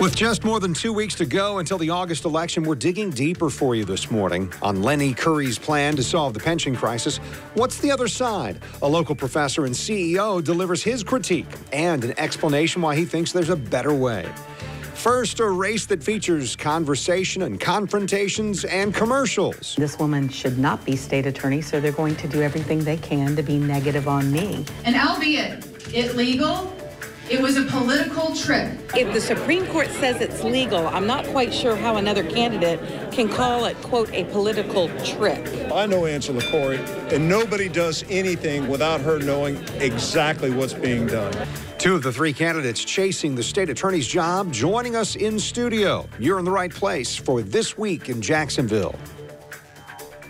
With just more than 2 weeks to go until the August election, we're digging deeper for you this morning on Lenny Curry's plan to solve the pension crisis. What's the other side? A local professor and CEO delivers his critique and an explanation why he thinks there's a better way. First, a race that features conversation and confrontations and commercials. This woman should not be state attorney, so they're going to do everything they can to be negative on me. And albeit illegal, it was a political trick. If the Supreme Court says it's legal, I'm not quite sure how another candidate can call it, quote, a political trick. I know Angela Corey, and nobody does anything without her knowing exactly what's being done. Two of the three candidates chasing the state attorney's job joining us in studio. You're in the right place for This Week in Jacksonville.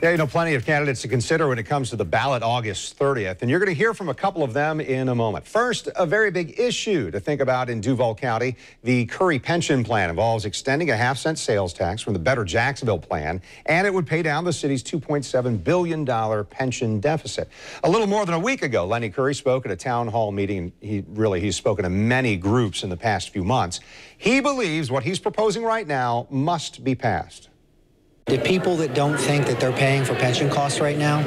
Yeah, you know, plenty of candidates to consider when it comes to the ballot August 30th, and you're going to hear from a couple of them in a moment. First, a very big issue to think about in Duval County. The Curry pension plan involves extending a half-cent sales tax from the Better Jacksonville plan, and it would pay down the city's $2.7 billion pension deficit. A little more than a week ago, Lenny Curry spoke at a town hall meeting. He's spoken to many groups in the past few months. He believes what he's proposing right now must be passed. The people that don't think that they're paying for pension costs right now,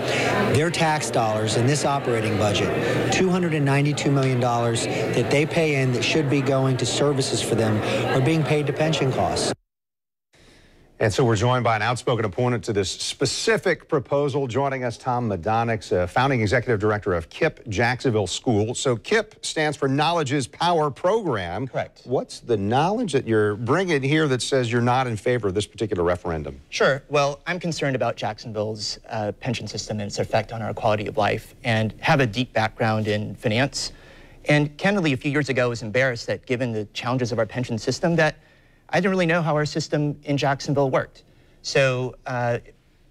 their tax dollars in this operating budget, $292 million that they pay in that should be going to services for them, are being paid to pension costs. And so we're joined by an outspoken opponent to this specific proposal. Joining us, Tom Madonix, founding executive director of KIP Jacksonville School. So KIP stands for Knowledge is Power program. Correct. What's the knowledge that you're bringing here that says you're not in favor of this particular referendum? Sure. Well, I'm concerned about Jacksonville's pension system and its effect on our quality of life, and have a deep background in finance. And candidly, a few years ago, I was embarrassed that given the challenges of our pension system, that I didn't really know how our system in Jacksonville worked. So a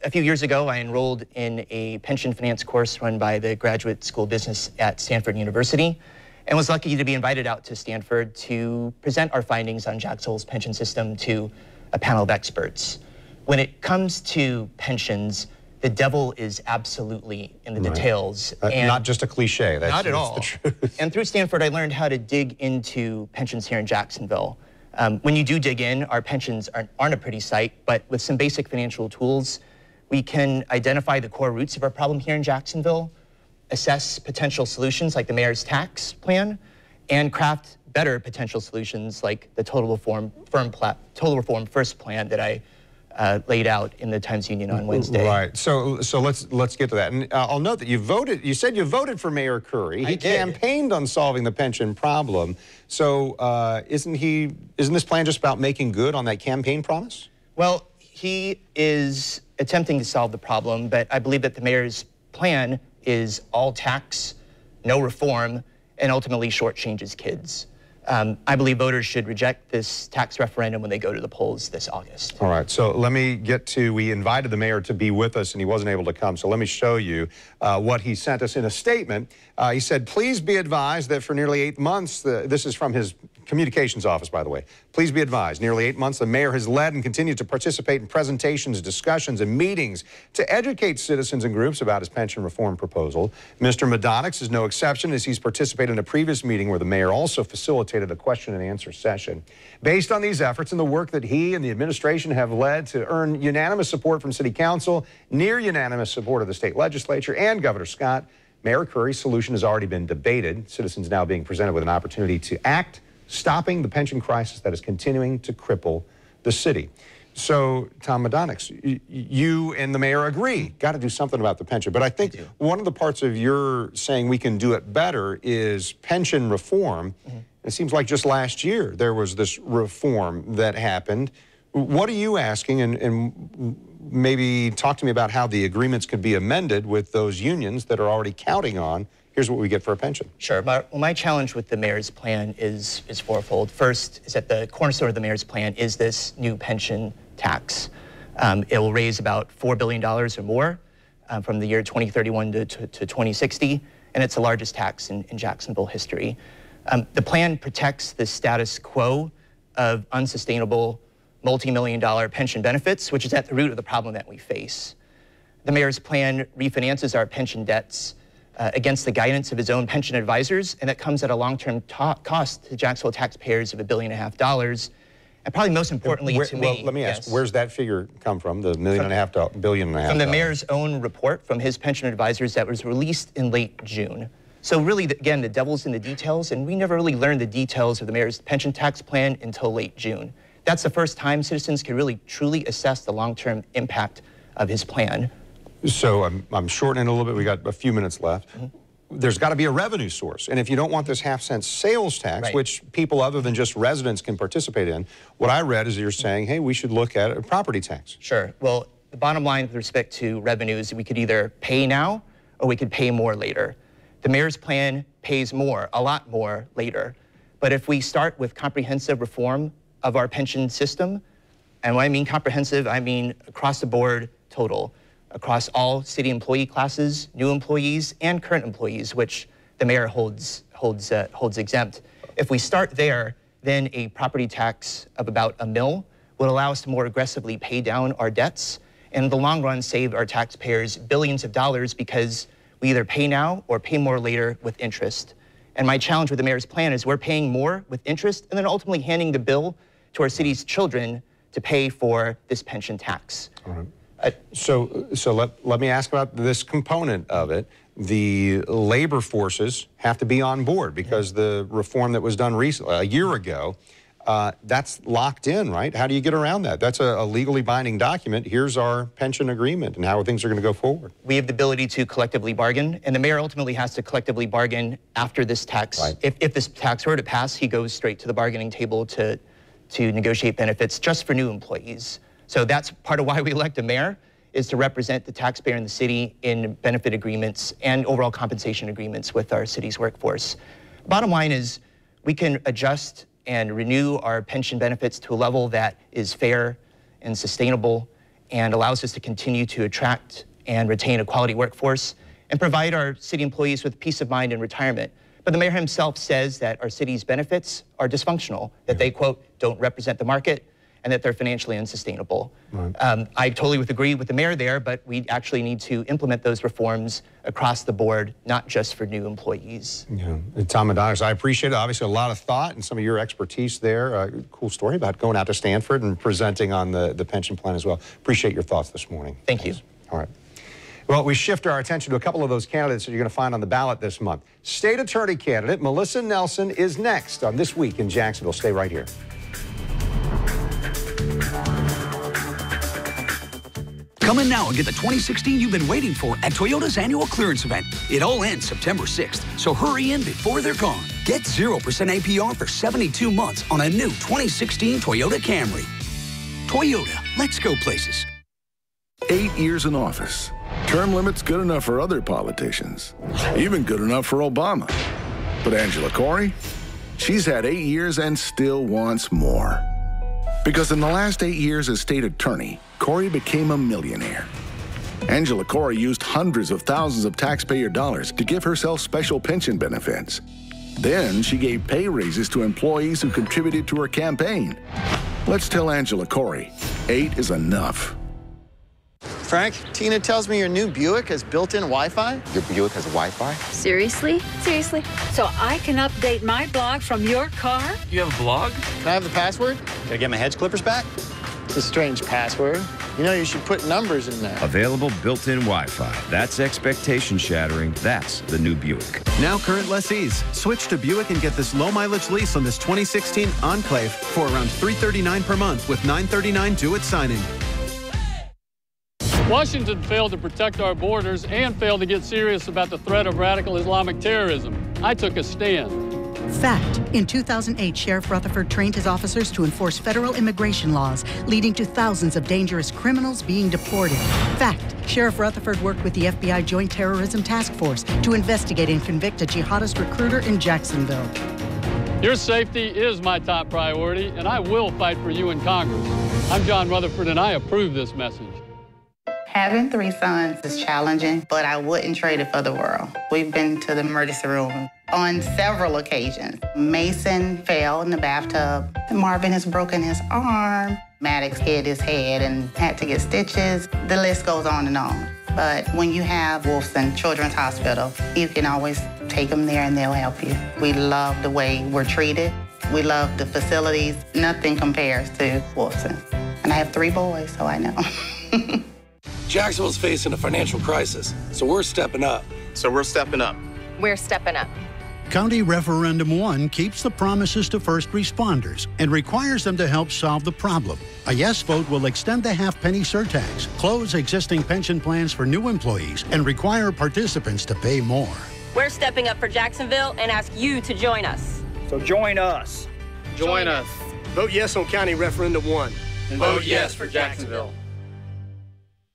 few years ago, I enrolled in a pension finance course run by the Graduate School of Business at Stanford University, and was lucky to be invited out to Stanford to present our findings on Jacksonville's pension system to a panel of experts. When it comes to pensions, the devil is absolutely in the details. And not just a cliche. That's, not at all. The truth. And through Stanford, I learned how to dig into pensions here in Jacksonville. When you do dig in, our pensions aren't a pretty sight, but with some basic financial tools, we can identify the core roots of our problem here in Jacksonville, assess potential solutions like the mayor's tax plan, and craft better potential solutions like the Total Reform First plan that I laid out in the Times-Union on Wednesday. Right. So let's get to that. And I'll note that you voted. You said you voted for Mayor Curry. He campaigned on solving the pension problem. So isn't this plan just about making good on that campaign promise? Well, he is attempting to solve the problem, but I believe that the mayor's plan is all tax, no reform, and ultimately shortchanges kids. I believe voters should reject this tax referendum when they go to the polls this August. All right, so let me get to, we invited the mayor to be with us and he wasn't able to come, so let me show you what he sent us in a statement. He said, please be advised that for nearly 8 months, this is from his communications office, by the way. Please be advised, nearly 8 months, the mayor has led and continued to participate in presentations, discussions, and meetings to educate citizens and groups about his pension reform proposal. Mr. Madonix is no exception, as he's participated in a previous meeting where the mayor also facilitated a question and answer session. Based on these efforts and the work that he and the administration have led to earn unanimous support from City Council, near unanimous support of the state legislature and Governor Scott, Mayor Curry's solution has already been debated. Citizens now being presented with an opportunity to act, stopping the pension crisis that is continuing to cripple the city. So, Tom Madonix, you and the mayor agree, got to do something about the pension. But I think one of the parts of your saying we can do it better is pension reform. It seems like just last year there was this reform that happened. What are you asking? And maybe talk to me about how the agreements could be amended with those unions that are already counting on, here's what we get for a pension. Sure. My challenge with the mayor's plan is fourfold. First is that the cornerstone of the mayor's plan is this new pension tax. It will raise about $4 billion or more from the year 2031 to 2060, and it's the largest tax in Jacksonville history. The plan protects the status quo of unsustainable multi-million-dollar pension benefits, which is at the root of the problem that we face. The mayor's plan refinances our pension debts against the guidance of his own pension advisors, and that comes at a long-term cost to Jacksonville taxpayers of $1.5 billion. And probably most importantly to me, well, let me ask, where's that figure come from, the $1.5 billion? From the mayor's own report from his pension advisors that was released in late June. So really, again, the devil's in the details, and we never really learned the details of the mayor's pension tax plan until late June. That's the first time citizens could really truly assess the long-term impact of his plan. So I'm shortening a little bit. We got a few minutes left. There's got to be a revenue source. And if you don't want this half-cent sales tax, which people other than just residents can participate in, what I read is you're saying, hey, we should look at a property tax. Sure. Well, the bottom line with respect to revenues, we could either pay now or we could pay more later. The mayor's plan pays more, a lot more later. But if we start with comprehensive reform of our pension system, and when I mean comprehensive, I mean across the board total, across all city employee classes, new employees, and current employees, which the mayor holds exempt. If we start there, then a property tax of about $1 million would allow us to more aggressively pay down our debts, and in the long run save our taxpayers billions of dollars because we either pay now or pay more later with interest. And my challenge with the mayor's plan is we're paying more with interest and then ultimately handing the bill to our city's children to pay for this pension tax. All right. So let me ask about this component of it. The labor forces have to be on board because the reform that was done recently, a year ago, that's locked in, right? How do you get around that? That's a legally binding document. Here's our pension agreement and how things are going to go forward. We have the ability to collectively bargain, and the mayor ultimately has to collectively bargain after this tax. Right. If this tax were to pass, he goes straight to the bargaining table to negotiate benefits just for new employees. So that's part of why we elect a mayor, is to represent the taxpayer in the city in benefit agreements and overall compensation agreements with our city's workforce. Bottom line is we can adjust and renew our pension benefits to a level that is fair and sustainable and allows us to continue to attract and retain a quality workforce and provide our city employees with peace of mind in retirement. But the mayor himself says that our city's benefits are dysfunctional, that they, quote, don't represent the market, and that they're financially unsustainable. Right. I totally would agree with the mayor there, but we actually need to implement those reforms across the board, not just for new employees. Yeah, Tom Adonis, I appreciate it. Obviously a lot of thought and some of your expertise there. Cool story about going out to Stanford and presenting on the pension plan as well. Appreciate your thoughts this morning. Thank you. All right. Well, we shift our attention to a couple of those candidates that you're going to find on the ballot this month. State Attorney candidate Melissa Nelson is next on This Week in Jacksonville. Stay right here. Come in now and get the 2016 you've been waiting for at Toyota's annual clearance event. It all ends September 6th, so hurry in before they're gone. Get 0% APR for 72 months on a new 2016 Toyota Camry. Toyota, let's go places. 8 years in office. Term limits good enough for other politicians. Even good enough for Obama. But Angela Corey, she's had 8 years and still wants more. Because in the last 8 years as state attorney, Corey became a millionaire. Angela Corey used hundreds of thousands of taxpayer dollars to give herself special pension benefits. Then she gave pay raises to employees who contributed to her campaign. Let's tell Angela Corey, 8 is enough. Frank, Tina tells me your new Buick has built-in Wi-Fi. Your Buick has Wi-Fi? Seriously? Seriously? So I can update my blog from your car? You have a blog? Can I have the password? Can I get my hedge clippers back? It's a strange password. You know, you should put numbers in there. Available built-in Wi-Fi. That's expectation shattering. That's the new Buick. Now current lessees, switch to Buick and get this low-mileage lease on this 2016 Enclave for around $339 per month with $939 due at signing. Washington failed to protect our borders and failed to get serious about the threat of radical Islamic terrorism. I took a stand. Fact. In 2008, Sheriff Rutherford trained his officers to enforce federal immigration laws, leading to thousands of dangerous criminals being deported. Fact. Sheriff Rutherford worked with the FBI Joint Terrorism Task Force to investigate and convict a jihadist recruiter in Jacksonville. Your safety is my top priority, and I will fight for you in Congress. I'm John Rutherford, and I approve this message. Having 3 sons is challenging, but I wouldn't trade it for the world. We've been to the emergency room on several occasions. Mason fell in the bathtub. Marvin has broken his arm. Maddox hit his head and had to get stitches. The list goes on and on. But when you have Wolfson Children's Hospital, you can always take them there and they'll help you. We love the way we're treated. We love the facilities. Nothing compares to Wolfson. And I have 3 boys, so I know. Jacksonville's facing a financial crisis, so we're stepping up. We're stepping up. County Referendum 1 keeps the promises to first responders and requires them to help solve the problem. A yes vote will extend the half-penny surtax, close existing pension plans for new employees, and require participants to pay more. We're stepping up for Jacksonville and ask you to join us. So join us. Join us. Vote yes on County Referendum 1. And vote yes for Jacksonville.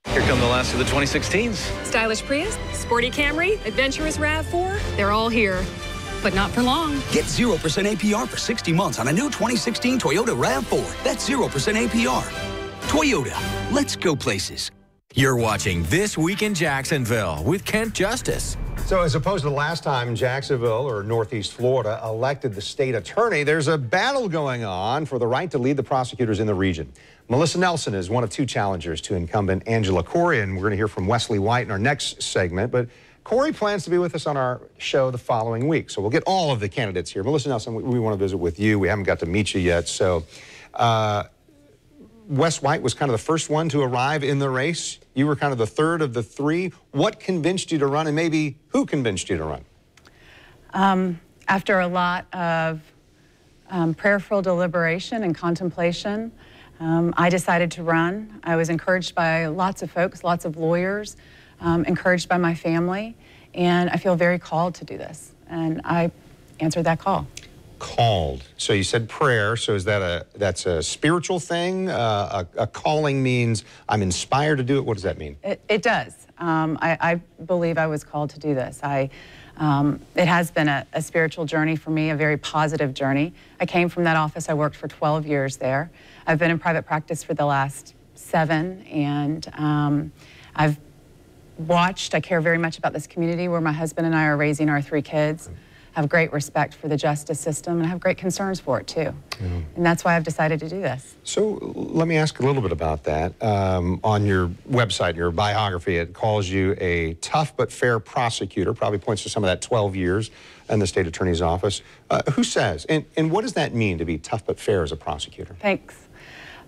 Here come the last of the 2016s. Stylish Prius, sporty Camry, adventurous RAV4, they're all here. But not for long. Get 0% APR for 60 months on a new 2016 Toyota RAV4. That's 0% APR. Toyota, let's go places. You're watching This Week in Jacksonville with Kent Justice. So as opposed to the last time Jacksonville or Northeast Florida elected the state attorney, there's a battle going on for the right to lead the prosecutors in the region. Melissa Nelson is one of 2 challengers to incumbent Angela Corey, and we're going to hear from Wesley White in our next segment. But Corey plans to be with us on our show the following week, so we'll get all of the candidates here. Melissa Nelson, we want to visit with you. We haven't got to meet you yet. So Wes White was kind of the first one to arrive in the race. You were kind of the third of the 3. What convinced you to run, and maybe who convinced you to run? After a lot of prayerful deliberation and contemplation, I decided to run. I was encouraged by lots of folks, lots of lawyers, encouraged by my family, and I feel very called to do this. And I answered that call. Called. So you said prayer. So is that that's a spiritual thing? A calling means I'm inspired to do it. What does that mean? It does. I believe I was called to do this. It has been a spiritual journey for me, a very positive journey. I came from that office. I worked for 12 years there. I've been in private practice for the last 7, and I've watched. I care very much about this community where my husband and I are raising our 3 kids. I have great respect for the justice system, and I have great concerns for it too. And that's why I've decided to do this. So let me ask a little bit about that. On your website, your biography, it calls you a tough but fair prosecutor, probably points to some of that 12 years in the state attorney's office. Who says? And what does that mean to be tough but fair as a prosecutor? Thanks.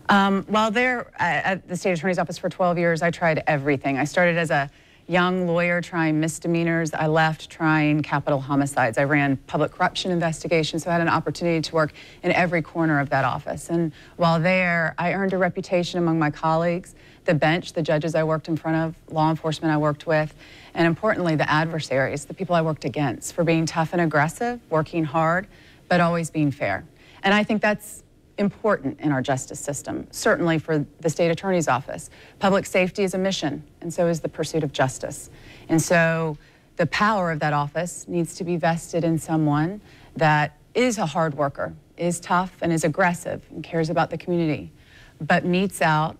While there at the state attorney's office for 12 years, I tried everything. I started as a young lawyer trying misdemeanors. I left trying capital homicides. I ran public corruption investigations, so I had an opportunity to work in every corner of that office. And while there, I earned a reputation among my colleagues, the bench, the judges I worked in front of, law enforcement I worked with, and importantly, the adversaries, the people I worked against, for being tough and aggressive, working hard, but always being fair. And I think that's important in our justice system, certainly for the state attorney's office. Public safety is a mission, and so is the pursuit of justice. And so the power of that office needs to be vested in someone that is a hard worker, is tough and is aggressive and cares about the community, but metes out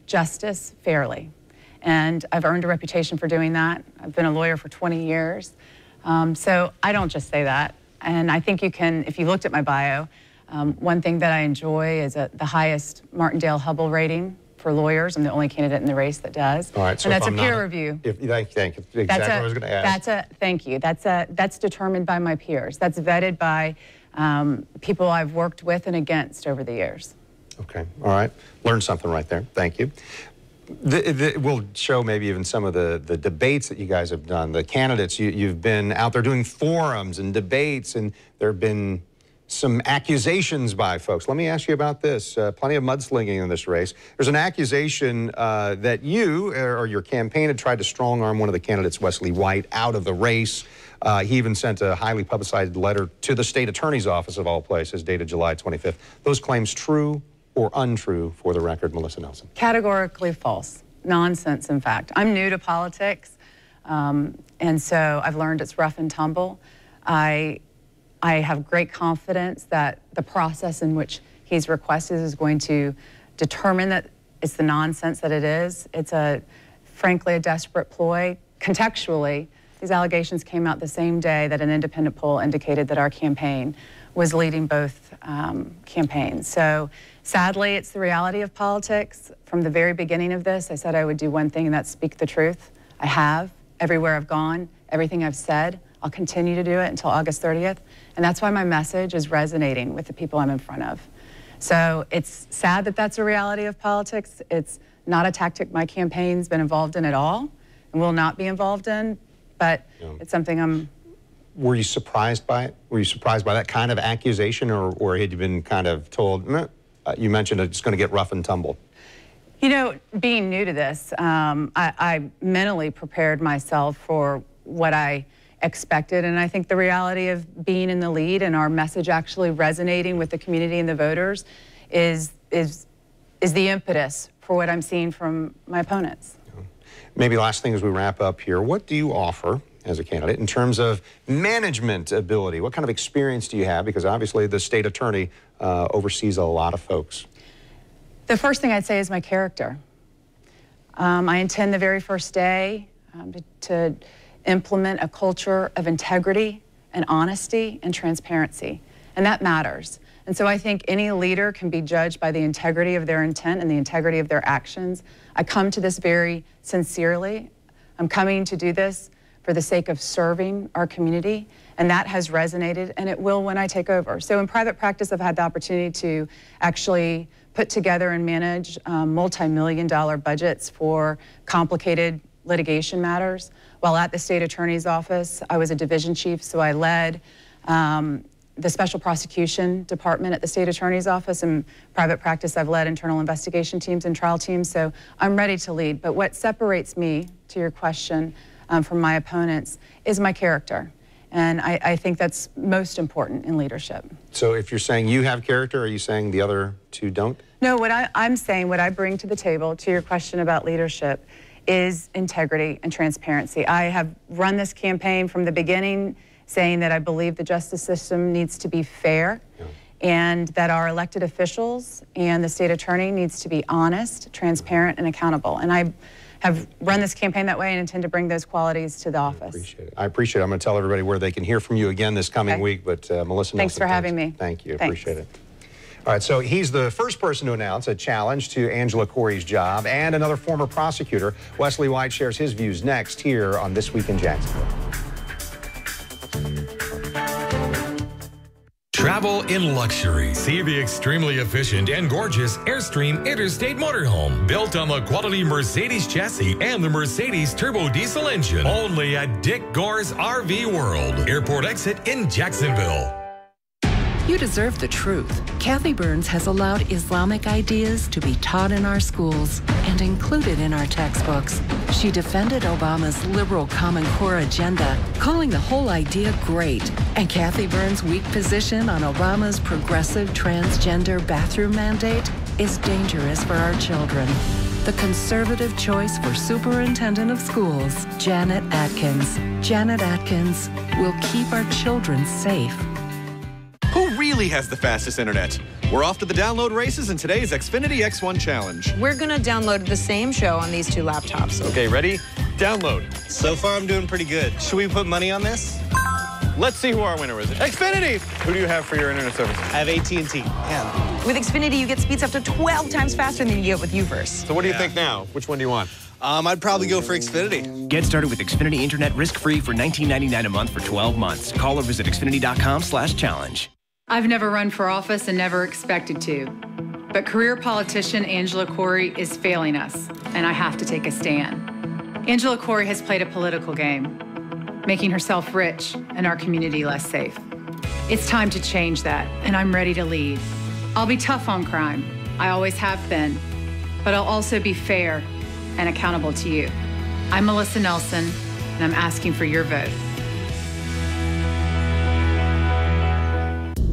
justice fairly. And I've earned a reputation for doing that. I've been a lawyer for 20 years. So I don't just say that. And I think you can, if you looked at my bio, one thing that I enjoy is the highest Martindale-Hubbell rating for lawyers. I'm the only candidate in the race that does. All right, so and that's a peer review. Thank you. Exactly what I was going to ask. Thank you. That's determined by my peers. That's vetted by people I've worked with and against over the years. Okay. All right. Learned something right there. Thank you. We'll show maybe even some of the debates that you guys have done. The candidates, you've been out there doing forums and debates, and there have been some accusations by folks. Let me ask you about this. Plenty of mudslinging in this race. There's an accusation that you or your campaign had tried to strong-arm one of the candidates, Wesley White, out of the race. He even sent a highly publicized letter to the state attorney's office, of all places, dated July 25th. Those claims true or untrue, for the record, Melissa Nelson? Categorically false. Nonsense, in fact. I'm new to politics, and so I've learned it's rough and tumble. I have great confidence that the process in which he's requested is going to determine that it's the nonsense that it is. It's frankly, a desperate ploy. Contextually, these allegations came out the same day that an independent poll indicated that our campaign was leading both campaigns. So sadly, it's the reality of politics. From the very beginning of this, I said I would do one thing, and that's speak the truth. I have. Everywhere I've gone, everything I've said, I'll continue to do it until August 30th. And that's why my message is resonating with the people I'm in front of. So it's sad that that's a reality of politics. It's not a tactic my campaign's been involved in at all and will not be involved in, but it's something I'm... Were you surprised by it? Were you surprised by that kind of accusation, or had you been kind of told, you mentioned it's going to get rough and tumble? You know, being new to this, I mentally prepared myself for what I expected, and I think the reality of being in the lead and our message actually resonating with the community and the voters is the impetus for what I'm seeing from my opponents. Maybe last thing as we wrap up here, what do you offer as a candidate in terms of management ability? What kind of experience do you have? Because obviously the state attorney oversees a lot of folks. The first thing I'd say is my character. I intend the very first day to implement a culture of integrity and honesty and transparency, and that matters. And so I think any leader can be judged by the integrity of their intent and the integrity of their actions. I come to this very sincerely. I'm coming to do this for the sake of serving our community, and that has resonated, and it will when I take over. So in private practice, I've had the opportunity to actually put together and manage multi-million-dollar budgets for complicated litigation matters. While at the state attorney's office, I was a division chief, so I led the special prosecution department at the state attorney's office. In private practice, I've led internal investigation teams and trial teams, so I'm ready to lead. But what separates me, to your question, from my opponents is my character. And I think that's most important in leadership. So if you're saying you have character, are you saying the other two don't? No, I'm saying what I bring to the table, to your question about leadership, is integrity and transparency. I have run this campaign from the beginning saying that I believe the justice system needs to be fair, and that our elected officials and the state attorney needs to be honest, transparent, and accountable. And I have run this campaign that way and intend to bring those qualities to the office. I appreciate it. I'm going to tell everybody where they can hear from you again this coming week, but Melissa Nelson, thanks for having me. Thank you. Appreciate it. All right, so he's the first person to announce a challenge to Angela Corey's job, and another former prosecutor. Wesley White shares his views next here on This Week in Jacksonville. Travel in luxury. See the extremely efficient and gorgeous Airstream Interstate Motorhome, built on the quality Mercedes chassis and the Mercedes turbo diesel engine. Only at Dick Gore's RV World. Airport exit in Jacksonville. You deserve the truth. Kathy Burns has allowed Islamic ideas to be taught in our schools and included in our textbooks. She defended Obama's liberal Common Core agenda, calling the whole idea great. And Kathy Burns' weak position on Obama's progressive transgender bathroom mandate is dangerous for our children. The conservative choice for Superintendent of Schools, Janet Atkins. Janet Atkins will keep our children safe. Who really has the fastest internet? We're off to the download races in today's Xfinity X1 Challenge. We're gonna download the same show on these two laptops. Okay, ready? Download. So far, I'm doing pretty good. Should we put money on this? Let's see who our winner is. Xfinity! Who do you have for your internet service? I have AT&T. Yeah. With Xfinity, you get speeds up to 12 times faster than you get with UVerse. So what do you think now? Which one do you want? I'd probably go for Xfinity. Get started with Xfinity Internet risk-free for $19.99 a month for 12 months. Call or visit xfinity.com/challenge. I've never run for office and never expected to. But career politician Angela Corey is failing us, and I have to take a stand. Angela Corey has played a political game, making herself rich and our community less safe. It's time to change that, and I'm ready to lead. I'll be tough on crime. I always have been. But I'll also be fair and accountable to you. I'm Melissa Nelson, and I'm asking for your vote.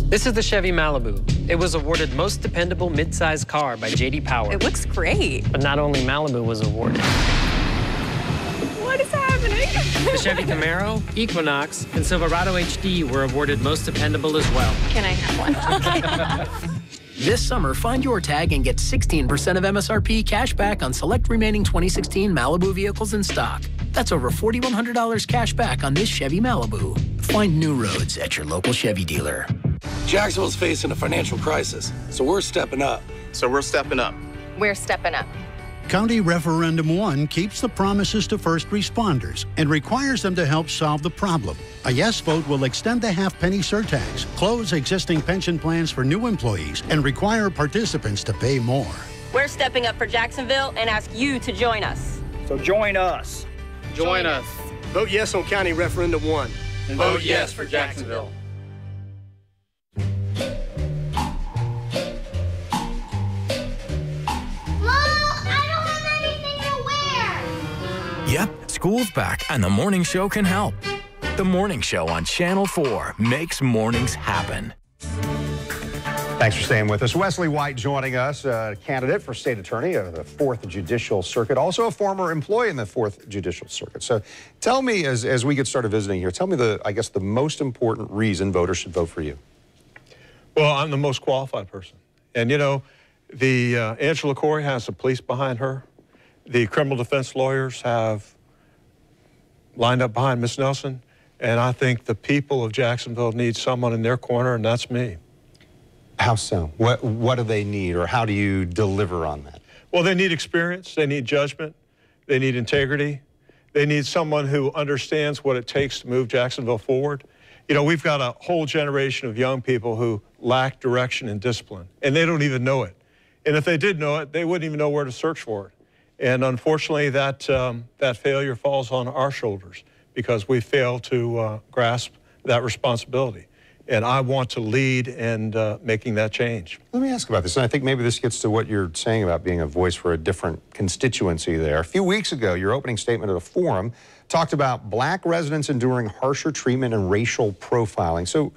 This is the Chevy Malibu. It was awarded Most Dependable Midsize Car by J.D. Power. It looks great. But not only Malibu was awarded. What is happening? The Chevy Camaro, Equinox, and Silverado HD were awarded Most Dependable as well. Can I have one? This summer, find your tag and get 16% of MSRP cash back on select remaining 2016 Malibu vehicles in stock. That's over $4,100 cash back on this Chevy Malibu. Find new roads at your local Chevy dealer. Jacksonville's facing a financial crisis, so we're stepping up. So we're stepping up. We're stepping up. County Referendum 1 keeps the promises to first responders and requires them to help solve the problem. A yes vote will extend the half-penny surtax, close existing pension plans for new employees, and require participants to pay more. We're stepping up for Jacksonville and ask you to join us. So join us. Join us. Vote yes on County Referendum 1. And vote yes for Jacksonville. Yep, school's back and the morning show can help. The Morning Show on Channel 4 makes mornings happen. Thanks for staying with us. Wesley White joining us, a candidate for state attorney of the 4th Judicial Circuit, also a former employee in the 4th Judicial Circuit. So tell me, as we get started visiting here, tell me I guess the most important reason voters should vote for you. Well, I'm the most qualified person. And you know, Angela Corey has the police behind her. The criminal defense lawyers have lined up behind Ms. Nelson, and I think the people of Jacksonville need someone in their corner, and that's me. How so? What do they need, or how do you deliver on that? Well, they need experience, they need judgment, they need integrity, they need someone who understands what it takes to move Jacksonville forward. You know, we've got a whole generation of young people who lack direction and discipline, and they don't even know it. And if they did know it, they wouldn't even know where to search for it. And unfortunately, that failure falls on our shoulders because we fail to grasp that responsibility. And I want to lead in making that change. Let me ask about this, and I think maybe this gets to what you're saying about being a voice for a different constituency there. A few weeks ago, your opening statement at a forum talked about black residents enduring harsher treatment and racial profiling. So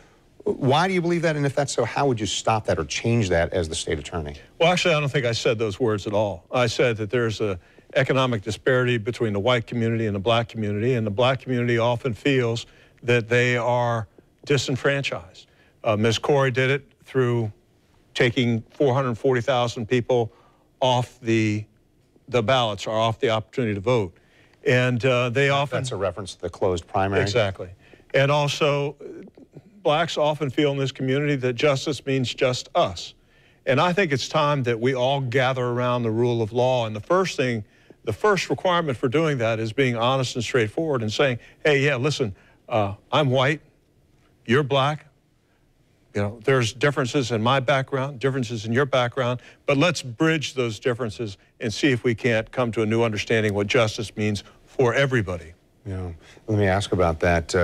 why do you believe that? And if that's so, how would you stop that or change that as the state attorney? Well, actually, I don't think I said those words at all. I said that there's an economic disparity between the white community and the black community, and the black community often feels that they are disenfranchised. Ms. Corey did it through taking 440,000 people off the ballots or off the opportunity to vote. And they often... That's a reference to the closed primary? Exactly. And also, blacks often feel in this community that justice means just us. And I think it's time that we all gather around the rule of law. And the first requirement for doing that is being honest and straightforward and saying, hey, yeah, listen, I'm white, you're black. You know, there's differences in my background, differences in your background, but let's bridge those differences and see if we can't come to a new understanding what justice means for everybody. Yeah. Let me ask about that.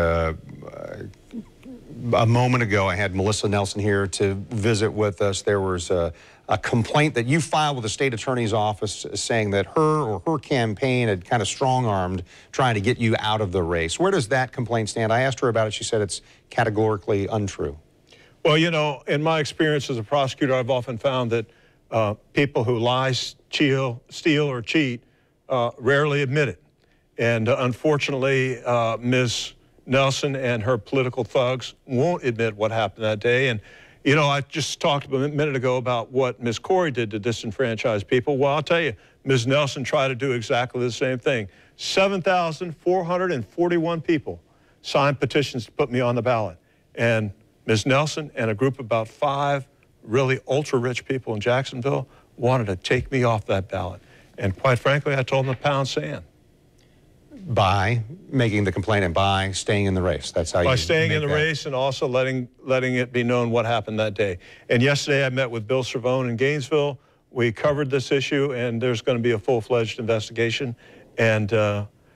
A moment ago, I had Melissa Nelson here to visit with us. There was a complaint that you filed with the state attorney's office saying that her campaign had kind of strong-armed trying to get you out of the race. Where does that complaint stand? I asked her about it. She said it's categorically untrue. Well, you know, in my experience as a prosecutor, I've often found that people who lie, steal, or cheat rarely admit it. And unfortunately, Ms. Nelson and her political thugs won't admit what happened that day. And, you know, I just talked a minute ago about what Ms. Corey did to disenfranchise people. Well, I'll tell you, Ms. Nelson tried to do exactly the same thing. 7,441 people signed petitions to put me on the ballot. And Ms. Nelson and a group of about 5 really ultra-rich people in Jacksonville wanted to take me off that ballot. And quite frankly, I told them to pound sand. By making the complaint and by staying in the race. That's how you By staying in the race and also letting it be known what happened that day. And yesterday I met with Bill Cervone in Gainesville. We covered this issue, and there's going to be a full-fledged investigation. And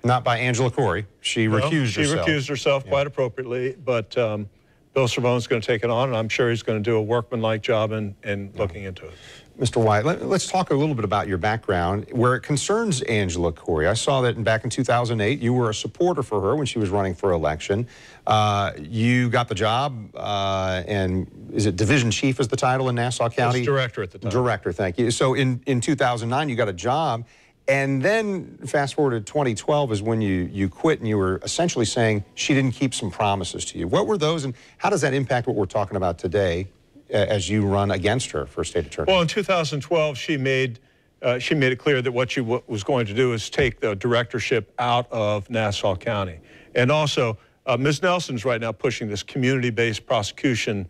not by Angela Corey. She recused herself. She recused herself quite appropriately, but Bill Cervone's going to take it on, and I'm sure he's going to do a workmanlike job in looking into it. Mr. White, let's talk a little bit about your background. Where it concerns Angela Corey, I saw that back in 2008, you were a supporter for her when she was running for election. You got the job, and is it Division Chief is the title in Nassau County? It's Director at the time. Director, thank you. So in 2009, you got a job, and then fast forward to 2012 is when you quit, and you were essentially saying she didn't keep some promises to you. What were those, and how does that impact what we're talking about today as you run against her for state attorney? Well, in 2012, she made it clear that what she was going to do is take the directorship out of Nassau County. And also, Ms. Nelson's right now pushing this community-based prosecution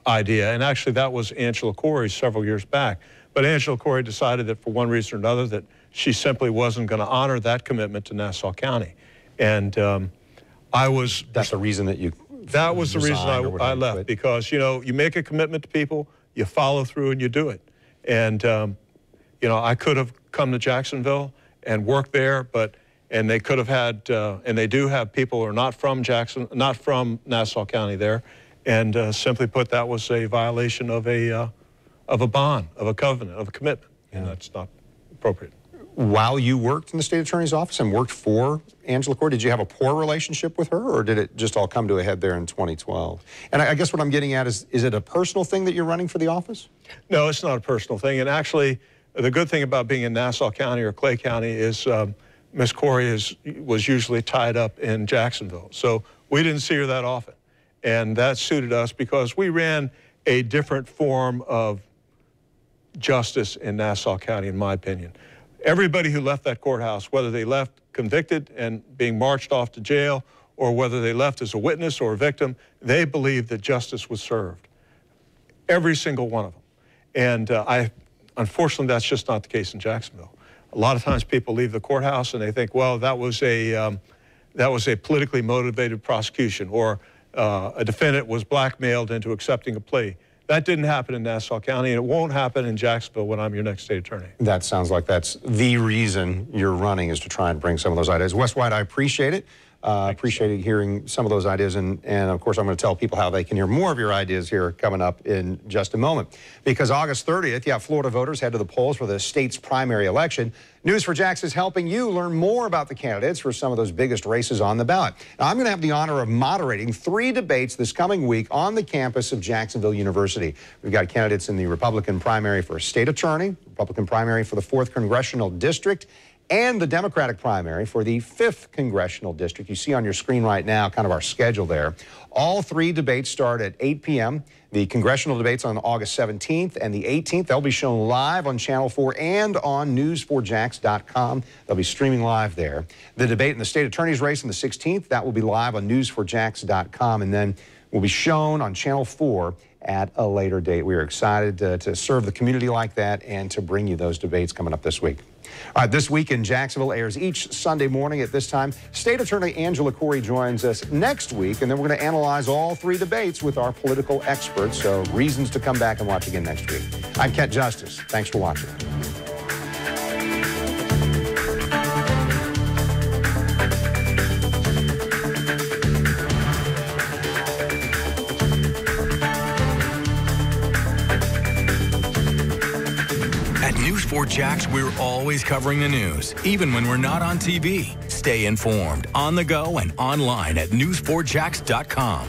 idea. And actually, that was Angela Corey's several years back. But Angela Corey decided that for one reason or another that she simply wasn't going to honor that commitment to Nassau County. And That's the reason that you... That was the reason I left, because, you know, you make a commitment to people, you follow through and you do it. And, you know, I could have come to Jacksonville and worked there, and they could have had, and they do have people who are not from Nassau County there. And simply put, that was a violation of a bond, of a covenant, of a commitment. Yeah. And that's not appropriate. While you worked in the state attorney's office and worked for Angela Corey, did you have a poor relationship with her, or did it just all come to a head there in 2012? And I guess what I'm getting at is it a personal thing that you're running for the office? No, it's not a personal thing. And actually, the good thing about being in Nassau County or Clay County is Ms. Corey was usually tied up in Jacksonville. So we didn't see her that often. And that suited us because we ran a different form of justice in Nassau County, in my opinion. Everybody who left that courthouse, whether they left convicted and being marched off to jail, or whether they left as a witness or a victim, they believed that justice was served. Every single one of them. And unfortunately, that's just not the case in Jacksonville. A lot of times people leave the courthouse and they think, well, that was a politically motivated prosecution, or a defendant was blackmailed into accepting a plea. That didn't happen in Nassau County, and it won't happen in Jacksonville when I'm your next state attorney. That sounds like that's the reason you're running, is to try and bring some of those ideas. Wes White, I appreciate it. Appreciated hearing some of those ideas, and of course I'm going to tell people how they can hear more of your ideas here coming up in just a moment. Because August 30th, yeah, Florida voters head to the polls for the state's primary election. News4Jax is helping you learn more about the candidates for some of those biggest races on the ballot. Now, I'm going to have the honor of moderating 3 debates this coming week on the campus of Jacksonville University. We've got candidates in the Republican primary for state attorney, Republican primary for the 4th Congressional District, and the Democratic primary for the 5th Congressional District. You see on your screen right now kind of our schedule there. All 3 debates start at 8 p.m. The congressional debates on August 17th and the 18th. They'll be shown live on Channel 4 and on news4jax.com. They'll be streaming live there. The debate in the state attorney's race on the 16th, that will be live on news4jax.com, and then will be shown on Channel 4 at a later date. We are excited to serve the community like that and to bring you those debates coming up this week. All right, This Week in Jacksonville airs each Sunday morning at this time. State Attorney Angela Corey joins us next week, and then we're going to analyze all 3 debates with our political experts, so reasons to come back and watch again next week. I'm Kent Justice. Thanks for watching. News4Jax, we're always covering the news, even when we're not on TV. Stay informed, on the go, and online at news4jax.com.